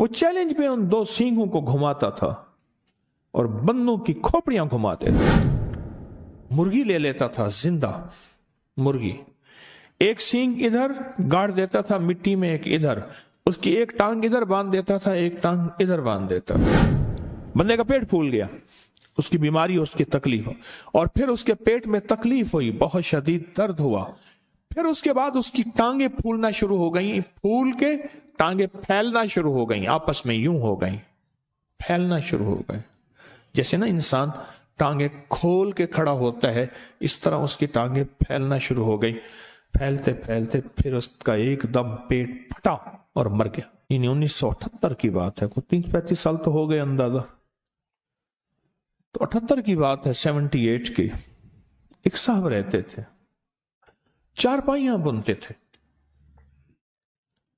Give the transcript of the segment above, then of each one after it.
वो चैलेंज में उन दो सींगों को घुमाता था और बंदों की खोपड़ियां घुमाते थे। मुर्गी ले लेता था, जिंदा मुर्गी, एक सींग इधर गाड़ देता था मिट्टी में, एक इधर, उसकी एक टांग इधर बांध देता था, एक टांग इधर बांध देता था। बंदे का पेट फूल गया, उसकी बीमारी, उसकी तकलीफ, और फिर उसके पेट में तकलीफ हुई, बहुत शदीद दर्द हुआ। फिर उसके बाद उसकी टांगे फूलना शुरू हो गई, फूल के टांगे फैलना शुरू हो गई, आपस में यूं हो गई, फैलना शुरू हो गए। जैसे ना इंसान टांगे खोल के खड़ा होता है, इस तरह उसकी टांगे फैलना शुरू हो गई। फैलते फैलते फिर उसका एकदम पेट फटा और मर गया। 1978 की बात है, कुछ 30-35 साल तो हो गए अंदाजा। तो 78 की बात है, 78 की। एक साहब रहते थे, चारपाइयां बुनते थे,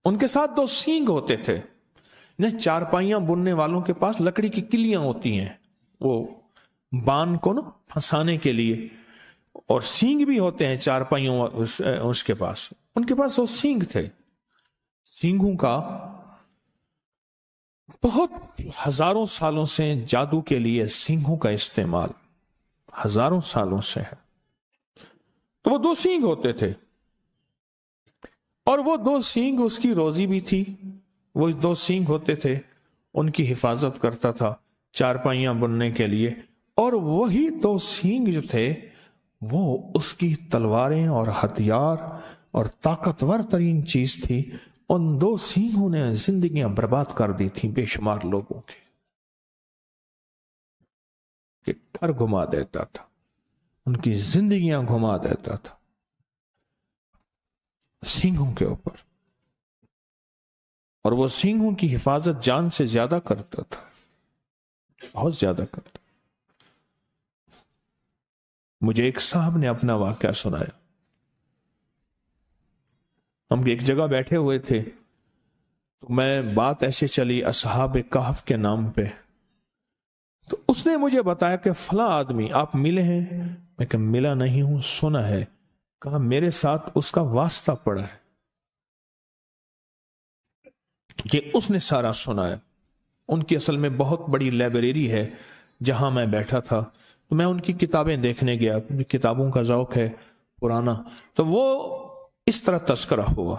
उनके साथ दो सींग होते थे। चारपाइयां बुनने वालों के पास लकड़ी की किलियां होती हैं, वो बान को ना फंसाने के लिए, और सींग भी होते हैं चारपाइयों उसके पास। उनके पास वो सींग थे। सींगों का बहुत हजारों सालों से जादू के लिए सींगों का इस्तेमाल हजारों सालों से है। तो वो दो सींग होते थे, और वो दो सींग उसकी रोजी भी थी। वो दो सींग होते थे, उनकी हिफाजत करता था चारपाइयां बुनने के लिए, और वही दो सींग जो थे वो उसकी तलवारें और हथियार और ताकतवर तरीन चीज थी। उन दो सींगों ने जिंदगियां बर्बाद कर दी थी बेशुमार लोगों की, कि घर घुमा देता था, उनकी जिंदगियां घुमा देता था सींगों के ऊपर, और वो सींगों की हिफाजत जान से ज्यादा करता था, बहुत ज्यादा करता। मुझे एक साहब ने अपना वाकया सुनाया। हम एक जगह बैठे हुए थे, तो मैं बात ऐसे चली असहाब कहफ के नाम पे। तो उसने मुझे बताया कि फला आदमी आप मिले हैं। मैं कहा मिला नहीं हूं, सुना है। कहा मेरे साथ उसका वास्ता पड़ा है। कि उसने सारा सुनाया। उनकी असल में बहुत बड़ी लाइब्रेरी है जहां मैं बैठा था, तो मैं उनकी किताबें देखने गया, किताबों का शौक है पुराना। तो वो इस तरह तस्करा हुआ।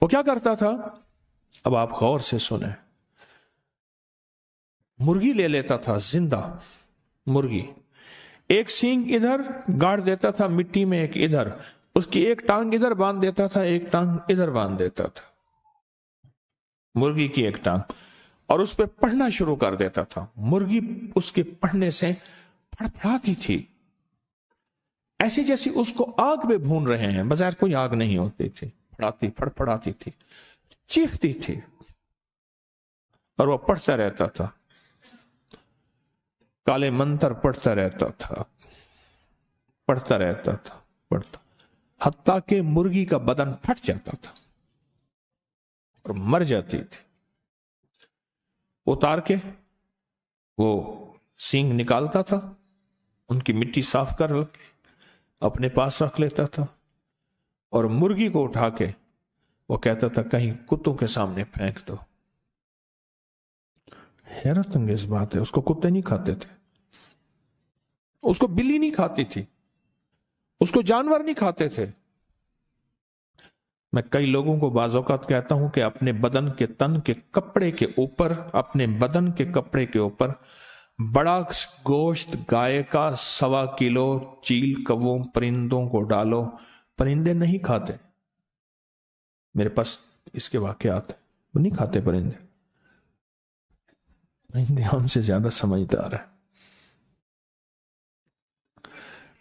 वो क्या करता था, अब आप गौर से सुने। मुर्गी ले लेता था, जिंदा मुर्गी, एक सींग इधर गाड़ देता था मिट्टी में, एक इधर, उसकी एक टांग इधर बांध देता था, एक टांग इधर बांध देता था, मुर्गी की एक टांग, और उस पर पढ़ना शुरू कर देता था। मुर्गी उसके पढ़ने से फड़फड़ाती थी, ऐसे जैसे उसको आग में भून रहे हैं, बजाय कोई आग नहीं होती थी, फड़फड़ाती थी, चीखती थी, और वह पढ़ता रहता था, काले मंत्र पढ़ता रहता था, पढ़ता रहता था, पढ़ता, हत्ता के मुर्गी का बदन फट जाता था और मर जाती थी। उतार के वो सींग निकालता था, उनकी मिट्टी साफ कर के अपने पास रख लेता था, और मुर्गी को उठा के वो कहता था कहीं कुत्तों के सामने फेंक दो। हैरत अंगेज बात है, उसको कुत्ते नहीं खाते थे, उसको बिल्ली नहीं खाती थी, उसको जानवर नहीं खाते थे। मैं कई लोगों को बाज़ औक़ात कहता हूं कि अपने बदन के तन के कपड़े के ऊपर, अपने बदन के कपड़े के ऊपर बड़ा गोश्त गाय का 1.25 किलो चील कौवों परिंदों को डालो, परिंदे नहीं खाते। मेरे पास इसके वाकयात है, वो नहीं खाते परिंदे। परिंदे हमसे ज्यादा समझदार है।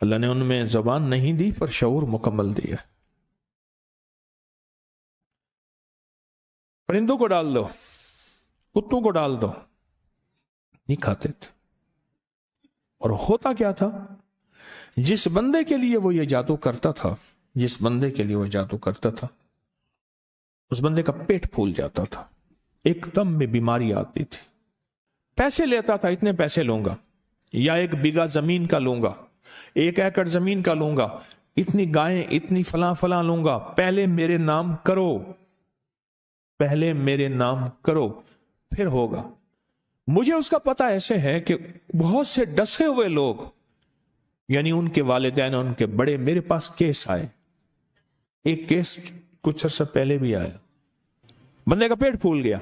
अल्लाह ने उनमें ज़बान नहीं दी पर शऊर मुकम्मल दिया। परिंदों को डाल दो, कुत्तों को डाल दो, नहीं खाते थे। और होता क्या था, जिस बंदे के लिए वो ये जादू करता था, जिस बंदे के लिए वो जादू करता था, उस बंदे का पेट फूल जाता था, एकदम में बीमारी आती थी। पैसे लेता था, इतने पैसे लूंगा, या 1 बीघा जमीन का लूंगा, 1 एकड़ जमीन का लूंगा, इतनी गायें, इतनी फला फला लूंगा, पहले मेरे नाम करो। पहले मेरे नाम करो फिर होगा। मुझे उसका पता ऐसे है कि बहुत से डसे हुए लोग, यानी उनके वालिदैन, उनके बड़े, मेरे पास केस आए। एक केस कुछ अर्सा पहले भी आया, बंदे का पेट फूल गया,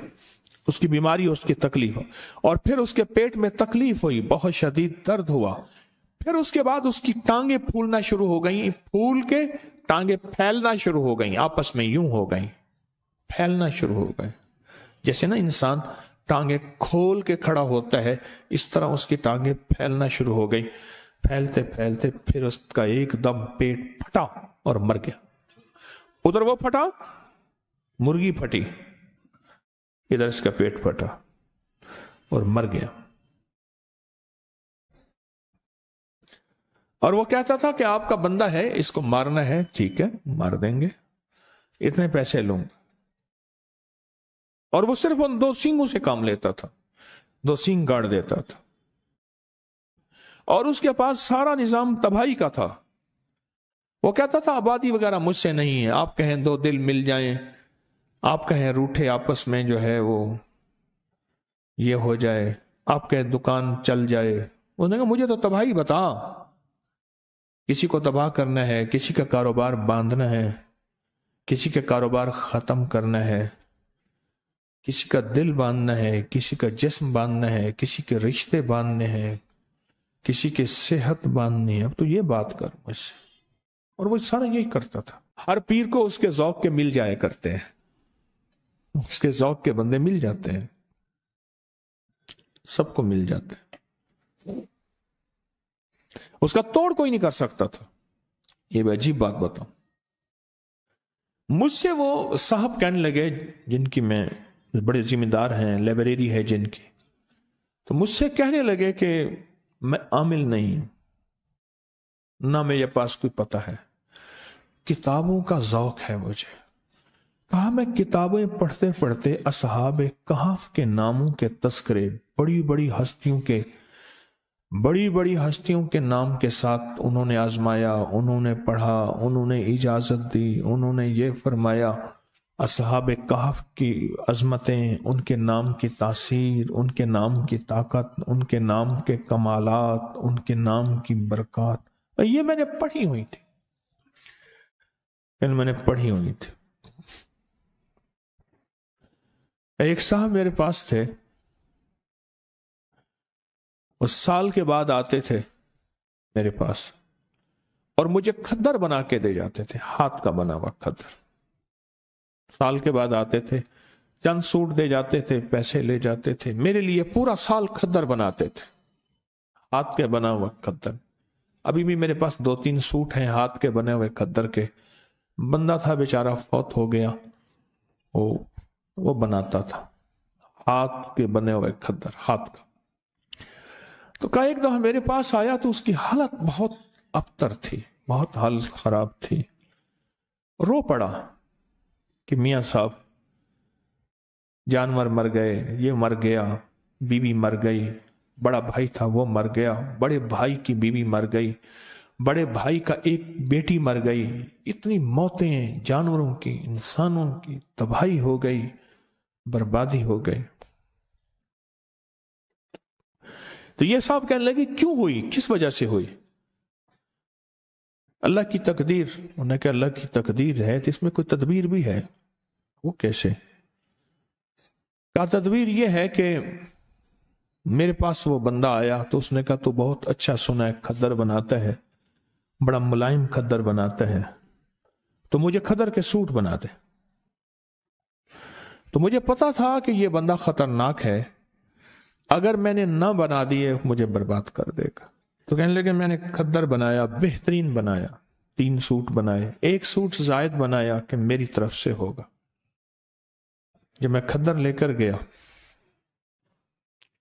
उसकी बीमारी, उसकी तकलीफ, और फिर उसके पेट में तकलीफ हुई, बहुत शदीद दर्द हुआ, फिर उसके बाद उसकी टांगे फूलना शुरू हो गई, फूल के टांगे फैलना शुरू हो गई, आपस में यूं हो गई, फैलना शुरू हो गए। जैसे ना इंसान टांगे खोल के खड़ा होता है, इस तरह उसकी टांगे फैलना शुरू हो गई। फैलते फैलते फिर उसका एकदम पेट फटा और मर गया। उधर वो फटा, मुर्गी फटी, इधर इसका पेट फटा और मर गया। और वो कहता था कि आपका बंदा है, इसको मारना है, ठीक है मार देंगे, इतने पैसे लूंगा। और वो सिर्फ उन 2 सींगों से काम लेता था, 2 सींग गाड़ देता था, और उसके पास सारा निजाम तबाही का था। वो कहता था आबादी वगैरह मुझसे नहीं है, आप कहें 2 दिल मिल जाएं, आप कहें रूठे आपस में जो है वो ये हो जाए, आप कहें दुकान चल जाए। उन्होंने कहा मुझे तो तबाही बता, किसी को तबाह करना है, किसी का कारोबार बांधना है, किसी का कारोबार खत्म करना है, किसी का दिल बांधना है, किसी का जिस्म बांधना है, किसी के रिश्ते बांधने हैं, किसी की सेहत बांधनी है, अब तो ये बात कर मुझसे। और वो सारा यही करता था। हर पीर को उसके ज़ौक़ के मिल जाया करते हैं, उसके ज़ौक़ के बंदे मिल जाते हैं, सबको मिल जाते हैं, उसका तोड़ कोई नहीं कर सकता था। ये भी अजीब बात बताऊं, मुझसे वो साहब कहने लगे, जिनकी मैं बड़े जिम्मेदार हैं, लाइब्रेरी है जिनकी, तो मुझसे कहने लगे कि मैं आमिल नहीं, ना मेरे पास कोई पता है, किताबों का ज़ौक़ है मुझे। कहा मैं किताबें पढ़ते पढ़ते असहाबे कहफ के नामों के तस्करे, बड़ी बड़ी हस्तियों के नाम के साथ उन्होंने आजमाया, उन्होंने पढ़ा, उन्होंने इजाजत दी, उन्होंने ये फरमाया, असहाबे कहफ की अजमतें, उनके नाम की तासीर, उनके नाम की ताकत, उनके नाम के कमालात, उनके नाम की बरकत, ये मैंने पढ़ी हुई थी, मैंने पढ़ी हुई थी। एक साहब मेरे पास थे, वो साल के बाद आते थे मेरे पास और मुझे खद्दर बना के दे जाते थे, हाथ का बना हुआ खद्दर। साल के बाद आते थे, चंद सूट दे जाते थे, पैसे ले जाते थे, मेरे लिए पूरा साल खद्दर बनाते थे, हाथ के बना हुआ खद्दर। अभी भी मेरे पास 2-3 सूट हैं हाथ के बने हुए खद्दर के। बंदा था बेचारा, फौत हो गया, वो बनाता था हाथ के बने हुए खद्दर, हाथ का। तो कहा एक दफा मेरे पास आया तो उसकी हालत बहुत अबतर थी, बहुत हालत खराब थी। रो पड़ा कि मियाँ साहब जानवर मर गए, ये मर गया, बीवी मर गई, बड़ा भाई था वो मर गया, बड़े भाई की बीवी मर गई, बड़े भाई का एक बेटी मर गई, इतनी मौतें जानवरों की, इंसानों की, तबाही हो गई, बर्बादी हो गई। तो ये साहब कहने लगे क्यों हुई, किस वजह से हुई? अल्लाह की तकदीर। उन्होंने कहा अल्लाह की तकदीर है तो इसमें कोई तदबीर भी है। वो कैसे? कहा तदबीर ये है कि मेरे पास वो बंदा आया तो उसने कहा तू बहुत अच्छा सुना है, खद्दर बनाता है, बड़ा मुलायम खद्दर बनाता है, तो मुझे खद्दर के सूट बना दे। तो मुझे पता था कि ये बंदा खतरनाक है, अगर मैंने ना बना दिए मुझे बर्बाद कर देगा। तो कहने लगे मैंने खद्दर बनाया, बेहतरीन बनाया, 3 सूट बनाए, 1 सूट जायद बनाया कि मेरी तरफ से होगा। जब मैं खद्दर लेकर गया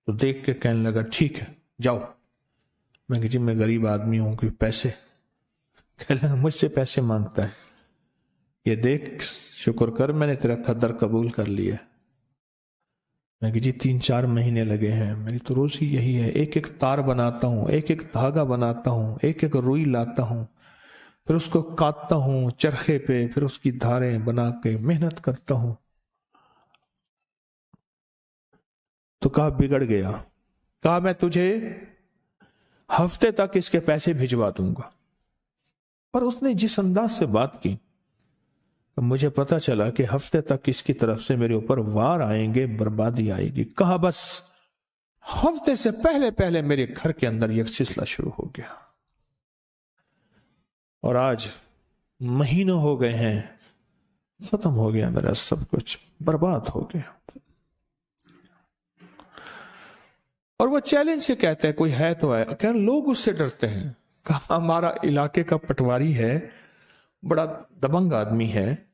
तो देख के कहने लगा ठीक है जाओ। मैं कहा जी मैं गरीब आदमी हूं, कोई पैसे? कहने लगा मुझसे पैसे मांगता है, ये देख शुक्र कर मैंने तेरा खद्दर कबूल कर लिया। मैं कहा जी 3-4 महीने लगे हैं, मेरी तो रोजी यही है, एक एक तार बनाता हूं, एक एक धागा बनाता हूं, एक एक रुई लाता हूं, फिर उसको काटता हूं चरखे पे, फिर उसकी धारें बना के मेहनत करता हूं। تو कहा बिगड़ गया, कहा मैं तुझे हफ्ते तक इसके पैसे भिजवा दूंगा। पर उसने जिस अंदाज से बात की मुझे पता चला कि हफ्ते तक इसकी तरफ से मेरे ऊपर वार आएंगे, बर्बादी आएगी। कहा बस हफ्ते से पहले पहले मेरे घर के अंदर यह सिलसिला शुरू हो गया और आज महीनों हो गए हैं, खत्म हो गया मेरा सब कुछ, बर्बाद हो गया। और वो चैलेंज से कहते हैं कोई है तो है, क्या लोग उससे डरते हैं। कहा हमारा इलाके का पटवारी है, बड़ा दबंग आदमी है,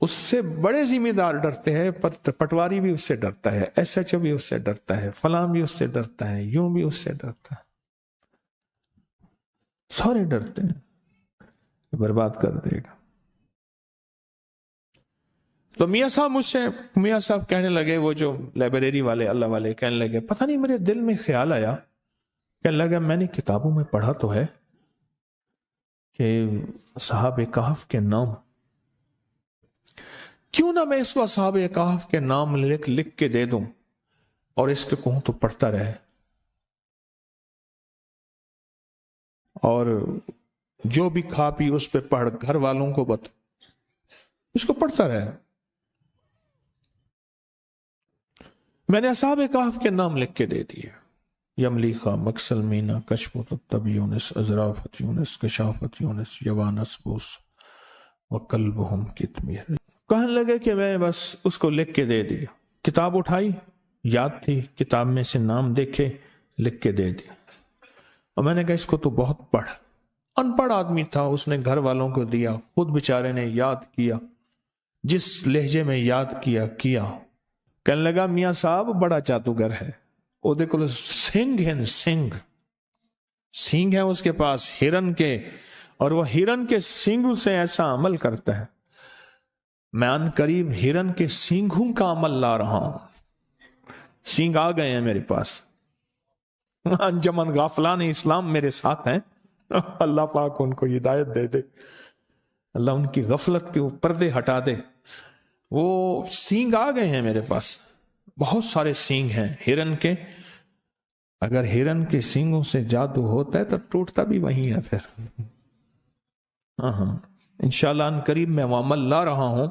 उससे बड़े जिम्मेदार डरते हैं, पटवारी भी उससे डरता है, SHO भी उससे डरता है, फलां भी उससे डरता है, यूं भी उससे डरता है, सारे डरते हैं बर्बाद कर देगा। तो मियाँ साहब कहने लगे, वो जो लाइब्रेरी वाले अल्लाह वाले कहने लगे, पता नहीं मेरे दिल में ख्याल आया, कहने लगा मैंने किताबों में पढ़ा तो है कि साहब कहफ के नाम, क्यों ना मैं इसको साहब कहफ के नाम लिख के दे दूं और इसके कहूं तो पढ़ता रहे, और जो भी खा पी उस पे पढ़, घर वालों को बता, इसको पढ़ता रहे। मैंने असहाब कहफ के नाम लिख के दे दिए, यमलीखा, मकसलमीना, कशफत तब यूनिस, अजराफत यूनिस, कशाफत यूनिस, यवानस बूस व कल्बहुम कितमीर। कहने लगे कि मैं बस उसको लिख के दे दिया, किताब उठाई, याद थी, किताब में से नाम देखे, लिख के दे दिया। और मैंने कहा इसको तो बहुत पढ़। अनपढ़ आदमी था, उसने घर वालों को दिया, खुद बेचारे ने याद किया, जिस लहजे में याद किया। कहने लगा मियाँ साहब बड़ा जादूगर है, ओदे को सिंह है, सिंह है उसके पास हिरन के, और वह हिरन के सिंह से ऐसा अमल करता है, मैं अनकरीब हिरन के सिंहों का अमल ला रहा हूं। सिंह आ गए हैं मेरे पास, अंजमन गाफलान इस्लाम मेरे साथ हैं, अल्लाह पाक उनको हिदायत दे दे, अल्लाह उनकी गफलत के पर्दे हटा दे। वो सींग आ गए हैं मेरे पास, बहुत सारे सींग हैं हिरन के। अगर हिरन के सींगों से जादू होता है तो टूटता भी वही है फिर। हाँ, इंशाअल्लाह करीब मैं वो अमल ला रहा हूं।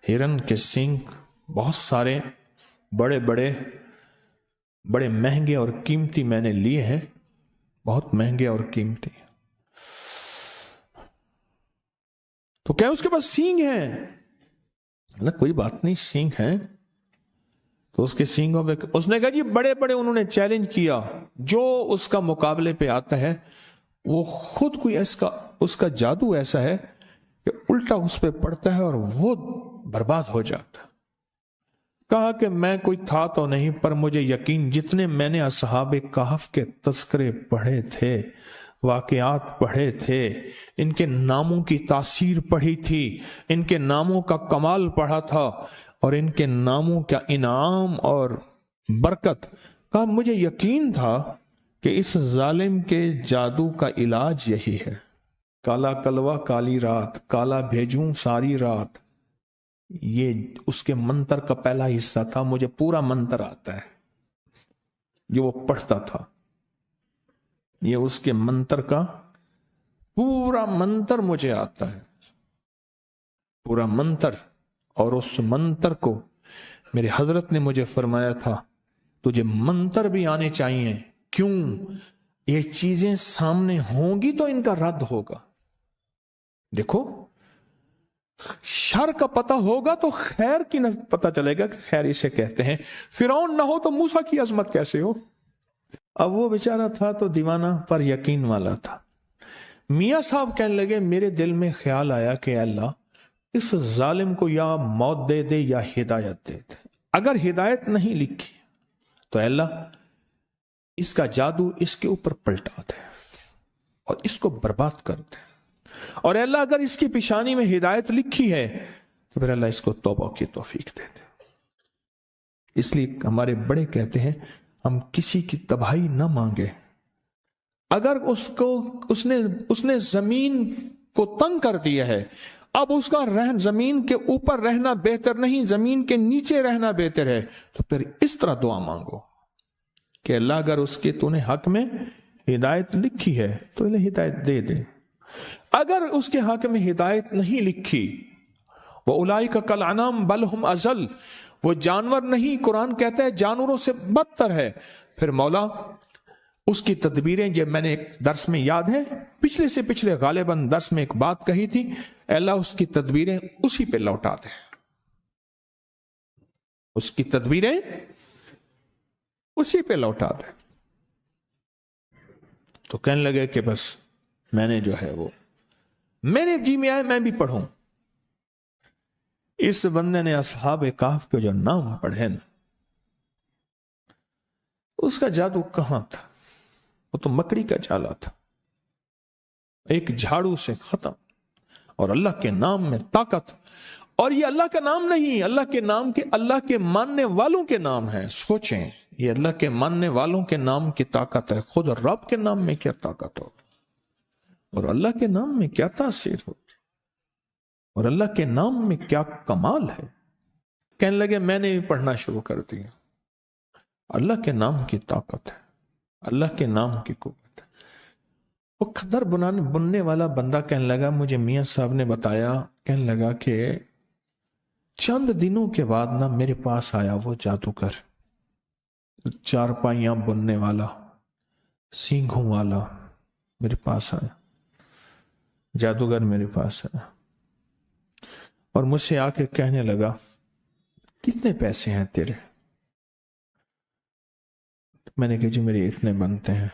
हिरन के सींग बहुत सारे, बड़े महंगे और कीमती मैंने लिए हैं, बहुत महंगे और कीमती। तो क्या उसके पास सींग है? ना, कोई बात नहीं, सींग है तो उसके सींगों पे उसने कहा जी बड़े बड़े उन्होंने चैलेंज किया, जो उसका मुकाबले पे आता है वो खुद कोई उसका जादू ऐसा है कि उल्टा उस पे पड़ता है और वो बर्बाद हो जाता है। कहा कि मैं कोई था तो नहीं, पर मुझे यकीन, जितने मैंने असहाब कहफ के तस्करे पढ़े थे, वाकयात पढ़े थे, इनके नामों की तासीर पढ़ी थी, इनके नामों का कमाल पढ़ा था और इनके नामों का इनाम और बरकत का, मुझे यकीन था कि इस जालिम के जादू का इलाज यही है। काला कलवा काली रात, काला भेजूं सारी रात, ये उसके मंत्र का पहला हिस्सा था। मुझे पूरा मंत्र आता है जो वो पढ़ता था, ये उसके मंत्र का पूरा मंत्र मुझे आता है, पूरा मंत्र। और उस मंत्र को मेरे हजरत ने मुझे फरमाया था तुझे मंत्र भी आने चाहिए। क्यों? ये चीजें सामने होंगी तो इनका रद्द होगा। देखो, शर का पता होगा तो खैर की न पता चलेगा कि खैर इसे कहते हैं। फिरौन ना हो तो मूसा की अजमत कैसे हो? अब वो बेचारा था तो दीवाना पर यकीन वाला था। मियाँ साहब कहने लगे मेरे दिल में ख्याल आया कि अल्लाह इस जालिम को या मौत दे दे या हिदायत दे दे। अगर हिदायत नहीं लिखी तो अल्लाह इसका जादू इसके ऊपर पलटा दे और इसको बर्बाद कर दे, और अल्लाह अगर इसकी पेशानी में हिदायत लिखी है तो फिर अल्लाह इसको तौबा की तौफीक दे दे। इसलिए हमारे बड़े कहते हैं हम किसी की तबाही न मांगे। अगर उसने जमीन को तंग कर दिया है اب اس کا زمین کے اوپر رہنا بہتر نہیں، زمین کے نیچے رہنا بہتر ہے. تو پھر اس طرح دعا مانگو کہ اللہ اگر اس کے تو نے حق میں ہدایت لکھی ہے تو انہیں ہدایت دے دے. اگر اس کے حق میں ہدایت نہیں لکھی، وَأُولَئِكَ كَالْأَنْعَامِ بَلْ هُمْ أَضَلُّ، وہ جانور نہیں، قرآن کہتا ہے جانوروں سے بدتر ہے. پھر مولا اس کی تدبیریں، جب میں نے ایک درس میں یاد ہے پچھلے سے پچھلے غالباً درس میں ایک بات کہی تھی، اللہ اس کی تدبیریں اسی پہ لوٹا دے، اس کی تدبیریں اسی پہ لوٹا دے. تو کہنے لگے کہ بس میں نے جو ہے وہ میرے جی میں آئے میں بھی پڑھوں. اس بندے نے اصحاب کہف کے جو نام پڑھے نا، اس کا جادو کہاں تھا؟ وہ تو مکڑی کا جالا تھا، ایک جھاڑو سے ختم. اور اللہ کے نام میں طاقت. اور یہ اللہ کا نام نہیں، اللہ کے نام کے اللہ کے ماننے والوں کے نام ہیں. سوچیں، یہ اللہ کے ماننے والوں کے نام کی طاقت ہے. خود رب کے نام میں کیا طاقت ہو، اور اللہ کے نام میں کیا تاثیر ہو، اور اللہ کے نام میں کیا کمال ہے. کہنے لگے میں نے بھی پڑھنا شروع کر دیا. اللہ کے نام کی طاقت ہے، اللہ کے نام کی قوت ہے. وہ کھدر بننے والا بندہ کہنے لگا، مجھے میاں صاحب نے بتایا، کہنے لگا کہ چند دنوں کے بعد نا میرے پاس آیا وہ جادوگر، چارپائیاں بننے والا، سینگھوں والا میرے پاس آیا. جادوگر میرے پاس آیا اور مجھ سے آ کے کہنے لگا کتنے پیسے ہیں تیرے؟ میں نے کہا جی میرے اتنے بنتے ہیں.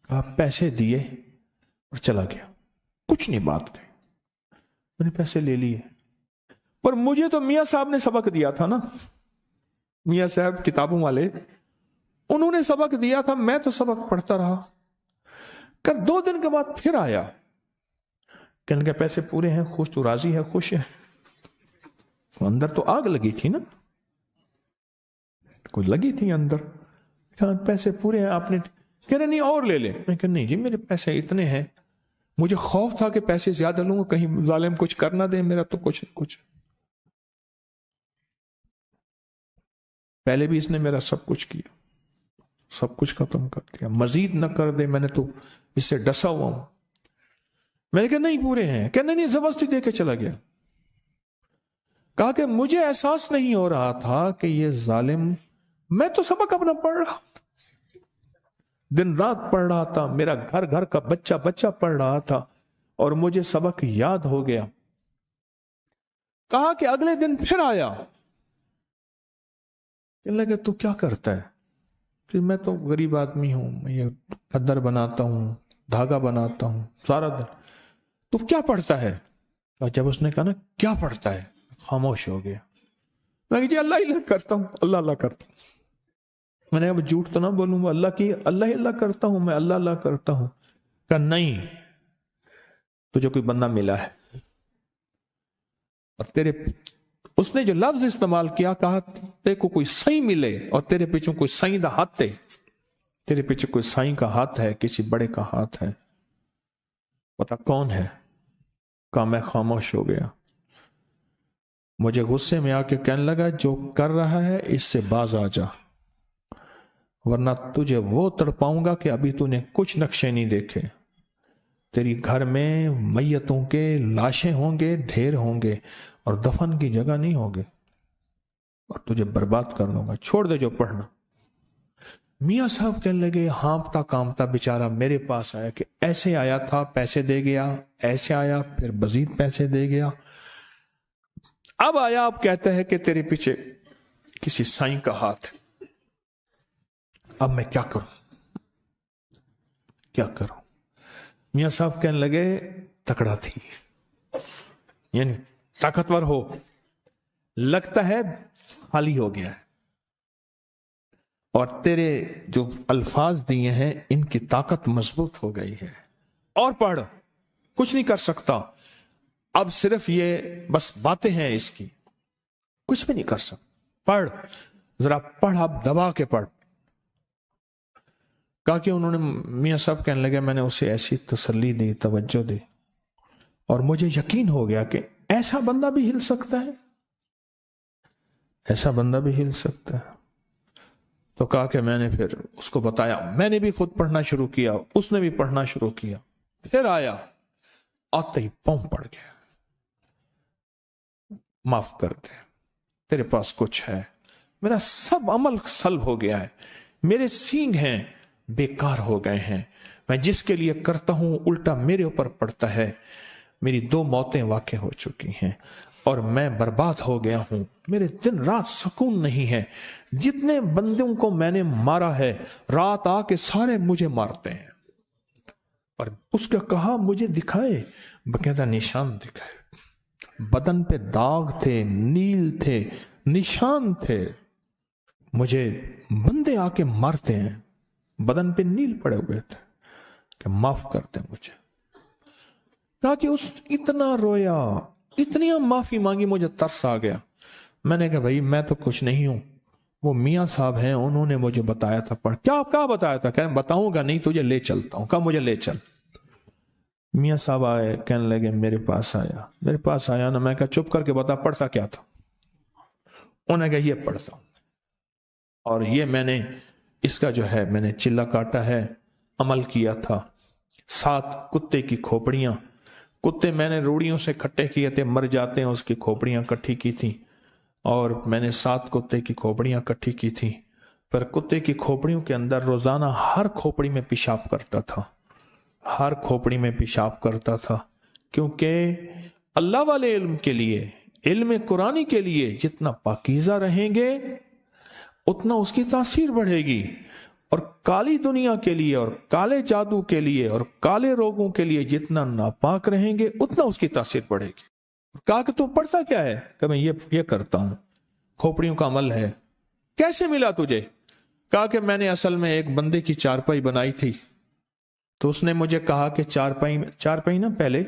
کہا پیسے دیے اور چلا گیا، کچھ نہیں بات کہی. میں نے پیسے لے لیے، پر مجھے تو میاں صاحب نے سبق دیا تھا نا، میاں صاحب کتابوں والے، انہوں نے سبق دیا تھا، میں تو سبق پڑھتا رہا. کر 2 دن کے بعد پھر آیا، کہنے کہ پیسے پورے ہیں، خوش تو راضی ہے، خوش ہے. اندر تو آگ لگی تھی نا، کوئی لگی تھی اندر. پیسے پورے ہیں آپ نے؟ کہہ رہے نہیں اور لے لیں. میں کہا نہیں جی میرے پیسے اتنے ہیں. مجھے خوف تھا کہ پیسے زیادہ لوں گا کہیں ظالم کچھ کر نہ دے، میرا تو کچھ پہلے بھی اس نے میرا سب کچھ کیا، سب کچھ ختم کر دیا، مزید نہ کر دے، میں نے تو اس سے ڈسا ہوا ہوں. میں نے کہا نہیں پورے ہیں. کہنے نہیں زبردستی دے کے چلا گیا. کہا کہ مجھے احساس نہیں ہو رہا تھا کہ یہ ظالم، میں تو سبق اپنا پڑھ رہا، دن رات پڑھ رہا تھا، میرا گھر کا بچہ پڑھ رہا تھا، اور مجھے سبق یاد ہو گیا. کہا کہ اگلے دن پھر آیا، کہنے لگے تو کیا کرتا ہے؟ کہ میں تو غریب آدمی ہوں، میں یہ قدر بناتا ہوں، دھاگا بناتا ہوں سارا دن. تو کیا پڑھتا ہے؟ جب اس نے کہا نا کیا پڑھتا ہے، خاموش ہو گیا. میں جی اللہ کرتا ہوں، اللہ کرتا ہوں. میں نے اب جھوٹ تو نہ بولوں گا، اللہ کرتا ہوں، میں اللہ کرتا ہوں. کہا نہیں، تجھے کوئی بندہ ملا ہے اور تیرے، اس نے جو لفظ استعمال کیا، کہا تیرے کو کوئی سائیں ملے اور تیرے پیچھے کوئی سائیں دا ہاتھ ہے، تیرے پیچھے کوئی سائیں کا ہاتھ ہے، کسی بڑے کا ہاتھ ہے، پتا کون ہے؟ کہا میں خاموش ہو گیا. مجھے غصے میں آ کے کہنے لگا جو کر رہا ہے اس سے باز آ جا، ورنہ تجھے وہ تڑپاؤں گا کہ ابھی تو نے کچھ نقشے نہیں دیکھے. تیری گھر میں میتوں کے لاشیں ہوں گے، ڈھیر ہوں گے، اور دفن کی جگہ نہیں ہوگے، اور تجھے برباد کر دوں گا، چھوڑ دے جو پڑھنا. میاں صاحب کہنے لگے ہانپتا کامتا بیچارہ میرے پاس آیا کہ ایسے آیا تھا، پیسے دے گیا، ایسے آیا پھر مزید پیسے دے گیا، اب آیا اب کہتا ہے کہ تیرے پیچھے کسی سائیں کا ہاتھ ہے. اب میں کیا کروں؟ میاں صاحب کہنے لگے تکڑا تھی، یعنی طاقتور ہو، لگتا ہے خالی ہو گیا ہے، اور تیرے جو الفاظ دیے ہیں ان کی طاقت مضبوط ہو گئی ہے، اور پڑھ، کچھ نہیں کر سکتا، اب صرف یہ بس باتیں ہیں اس کی، کچھ بھی نہیں کر سکتا، پڑھ، ذرا پڑھ، اب دبا کے پڑھ. کہا کہ انہوں نے، میاں صاحب کہنے لگے میں نے اسے ایسی تسلی دی، توجہ دی، اور مجھے یقین ہو گیا کہ ऐसा बंदा भी हिल सकता है, ऐसा बंदा भी हिल सकता है। तो कहा कि मैंने फिर उसको बताया, मैंने भी खुद पढ़ना शुरू किया, उसने भी पढ़ना शुरू किया। फिर आया, आते ही पांव पड़ गया, माफ कर दे, तेरे पास कुछ है, मेरा सब अमल सल्ब हो गया है, मेरे सींग हैं बेकार हो गए हैं, मैं जिसके लिए करता हूं उल्टा मेरे ऊपर पड़ता है, मेरी 2 मौतें वाक़ई हो चुकी हैं और मैं बर्बाद हो गया हूं, मेरे दिन रात सुकून नहीं है, जितने बंदों को मैंने मारा है रात आके सारे मुझे मारते हैं। और उसका कहा मुझे दिखाए, बकायदा निशान दिखाए, बदन पे दाग थे, नील थे, निशान थे, मुझे बंदे आके मारते हैं, बदन पे नील पड़े हुए थे, कि माफ कर दे मुझे। ताकि उस इतना रोया, इतनी माफी मांगी, मुझे तरस आ गया। मैंने कहा भाई मैं तो कुछ नहीं हूं, वो मियाँ साहब हैं, उन्होंने मुझे बताया था। पढ़ क्या बताया था? कहने बताऊंगा नहीं, तुझे ले चलता हूं। कहा मुझे ले चल। मियाँ साहब आए, कहने लगे मेरे पास आया ना। मैं कहा चुप करके बता पढ़ता क्या था? उन्होंने कहा ये पढ़ता हूं, और ये मैंने इसका जो है मैंने चिल्ला काटा है, अमल किया था। 7 कुत्ते की खोपड़ियां, कुत्ते मैंने रूड़ियों से इकट्ठे किए थे, मर जाते हैं, उसकी खोपड़ियां इकट्ठी की थी, और मैंने 7 कुत्ते की खोपड़ियां इकट्ठी की थी। पर कुत्ते की खोपड़ियों के अंदर रोजाना हर खोपड़ी में पेशाब करता था, हर खोपड़ी में पेशाब करता था, क्योंकि अल्लाह वाले इल्म के लिए, इल्म कुरानी के लिए जितना पाकीज़ा रहेंगे उतना उसकी तासीर बढ़ेगी, और काली दुनिया के लिए और काले जादू के लिए और काले रोगों के लिए जितना नापाक रहेंगे उतना उसकी तासीर बढ़ेगी। कहा कि तू पढ़ता क्या है? कि मैं ये करता हूं, खोपड़ियों का अमल है। कैसे मिला तुझे? कहा कि मैंने असल में एक बंदे की चारपाई बनाई थी, तो उसने मुझे कहा कि चारपाई ना पहले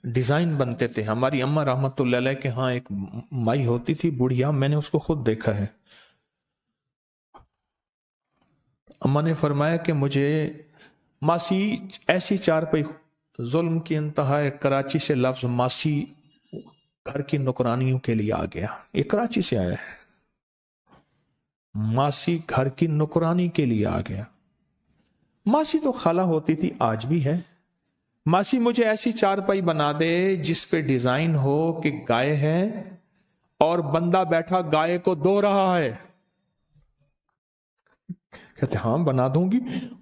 डिजाइन बनते थे। हमारी अम्मा रहमतुल्लाह अलैह के यहाँ एक माई होती थी बुढ़िया, मैंने उसको खुद देखा है। अम्मा ने फरमाया कि मुझे मासी ऐसी चारपाई, जुल्म की इंतहा है, कराची से लफ्ज मासी घर की नौकरानियों के लिए आ गया, ये कराची से आया है, मासी घर की नौकरानी के लिए आ गया। मासी तो खाला होती थी, आज भी है। मासी मुझे ऐसी चारपाई बना दे जिस पे डिजाइन हो कि गाय है और बंदा बैठा गाय को दो रहा है। कहते हाँ बना दूंगी,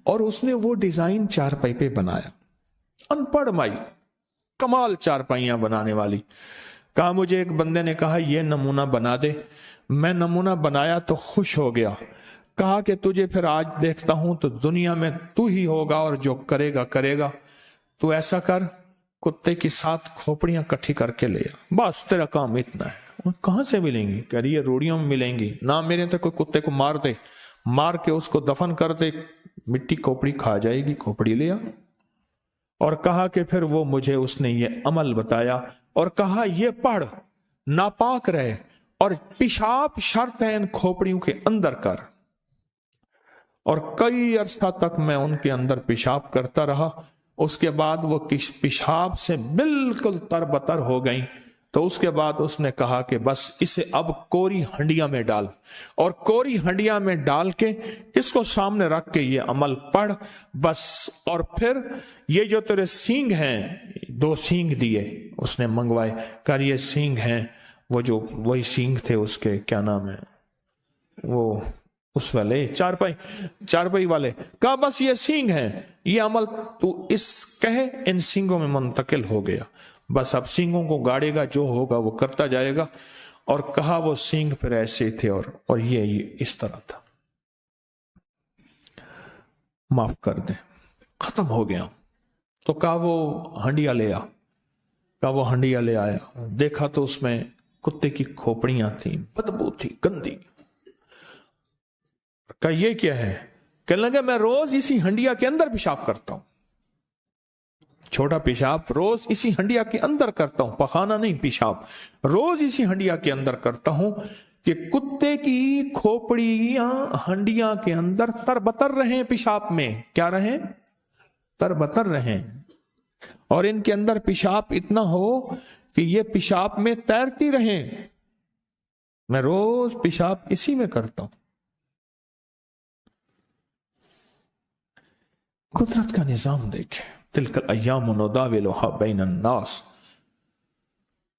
और उसने वो डिजाइन चारपाई पे बनाया। अनपढ़ माई, कमाल चारपाइयां बनाने वाली। कहा मुझे एक बंदे ने कहा ये नमूना बना दे, मैं नमूना बनाया तो खुश हो गया। कहा कि तुझे फिर आज देखता हूं तो दुनिया में तू ही होगा और जो करेगा करेगा, तू ऐसा कर कुत्ते की 7 खोपड़ियां इकट्ठी करके ले आ, बस तेरा काम इतना है। कहां से मिलेंगी? कह रही है रोड़ियों में मिलेंगी ना, मेरे तो कोई कुत्ते को मार दे, मार के उसको दफन कर दे, मिट्टी खोपड़ी खा जाएगी, खोपड़ी ले आ। और कहा कि फिर वो मुझे उसने ये अमल बताया और कहा ये पढ़, नापाक रहे और पेशाब शर्त है इन खोपड़ियों के अंदर कर। और कई अरसा तक मैं उनके अंदर पेशाब करता रहा। उसके बाद वो किस पेशाब से बिल्कुल तरबतर हो गई। तो उसके बाद उसने कहा कि बस इसे अब कोरी हंडिया में डाल, और कोरी हंडिया में डाल के इसको सामने रख के ये अमल पढ़ बस। और फिर ये जो तेरे सींग हैं, 2 सींग दिए उसने मंगवाए, कर ये सींग हैं, वो जो वही सींग थे उसके, क्या नाम है वो, उस वाले चारपाई वाले। कहा बस ये सींग हैं, ये अमल तू इस कहे इन सींगों में मुंतकिल हो गया, बस अब सींगों को गाड़ेगा, जो होगा वो करता जाएगा। और कहा वो सींग फिर ऐसे थे और ये इस तरह था, माफ कर दे, खत्म हो गया। तो कहा वो हंडिया ले आ। कहा वो हंडिया ले आया, देखा तो उसमें कुत्ते की खोपड़ियां थी, बदबू थी, गंदी। कहा ये क्या है? कहने लगा मैं रोज इसी हंडिया के अंदर पेशाब करता हूं, छोटा पेशाब रोज इसी हंडिया के अंदर करता हूं, पखाना नहीं, पेशाब रोज इसी हंडिया के अंदर करता हूं कि कुत्ते की खोपड़ियां हंडिया के अंदर तरबतर रहें, पेशाब में क्या रहें? तरबतर रहें, और इनके अंदर पेशाब इतना हो کہ یہ پیشاب میں تیرتی رہیں، میں روز پیشاب اسی میں کرتا ہوں۔ قدرت کا نظام دیکھیں، تلک الایام نداولها بین الناس۔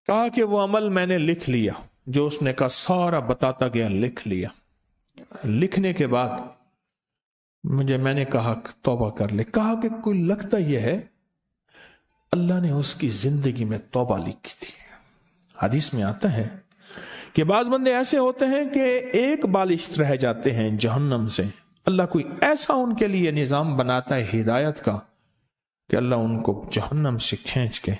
کہا کہ وہ عمل میں نے لکھ لیا، جو اس نے کہا سارا بتاتا گیا، لکھ لیا۔ لکھنے کے بعد میں نے کہا توبہ کر لے۔ کہا کہ کوئی لگتا یہ ہے اللہ نے اس کی زندگی میں توبہ لکھی تھی۔ حدیث میں آتا ہے کہ بعض بندے ایسے ہوتے ہیں کہ ایک بالشت رہ جاتے ہیں جہنم سے، اللہ کوئی ایسا ان کے لیے نظام بناتا ہے ہدایت کا کہ اللہ ان کو جہنم سے کھینچ کے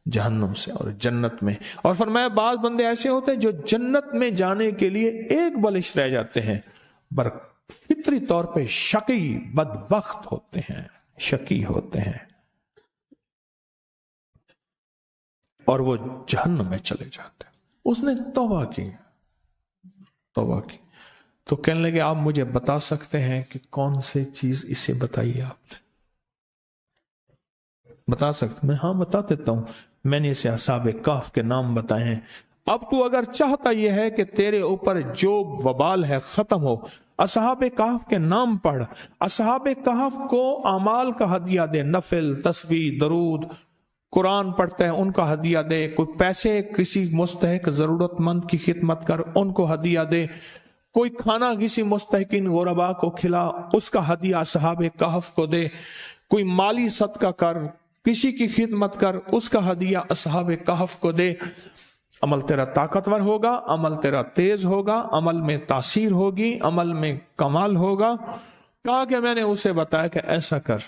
جہنم سے اور جنت میں، اور فرمایا بعض بندے ایسے ہوتے ہیں جو جنت میں جانے کے لیے ایک بالشت رہ جاتے ہیں، پر فطری طور پہ شقی بدبخت ہوتے ہیں، شقی ہوتے ہیں، اور وہ جہنم میں چلے جاتے ہیں۔ اس نے توبہ کی، تو کہنے لگے آپ مجھے بتا سکتے ہیں کہ کون سی چیز؟ اسے بتائیے، آپ بتا سکتے؟ میں ہاں بتا دیتا ہوں، میں نے اسے اصحاب کہف کے نام بتائے ہیں۔ اب تو اگر چاہتا یہ ہے کہ تیرے اوپر جو وبال ہے ختم ہو، اصحاب کہف کے نام پڑھ، اصحاب کہف کو اعمال کا ہدیہ دے، نفل، تسبیح، درود، قرآن پڑھتے ہیں ان کا ہدیہ دے، کوئی پیسے کسی مستحق ضرورت مند کی خدمت کر ان کو ہدیہ دے، کوئی کھانا کسی مستحقین غربا کو کھلا اس کا ہدیہ اصحاب کہف کو دے، کوئی مالی صدقہ کر، کسی کی خدمت کر، اس کا ہدیہ اصحاب کہف کو دے۔ عمل تیرا طاقتور ہوگا، عمل تیرا تیز ہوگا، عمل میں تاثیر ہوگی، عمل میں کمال ہوگا۔ کہا کہ میں نے اسے بتایا کہ ایسا کر۔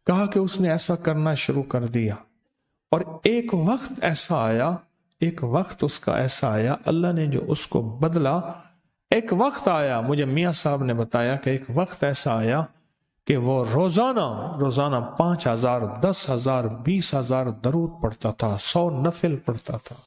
کہا کہ اس نے ایسا کرنا شروع کر دیا، اور ایک وقت ایسا آیا، ایک وقت اس کا ایسا آیا، اللہ نے جو اس کو بدلا۔ ایک وقت آیا، مجھے میاں صاحب نے بتایا کہ ایک وقت ایسا آیا کہ وہ روزانہ 5,000، 10,000، 20,000 درود پڑھتا تھا، 100 نفل پڑھتا تھا۔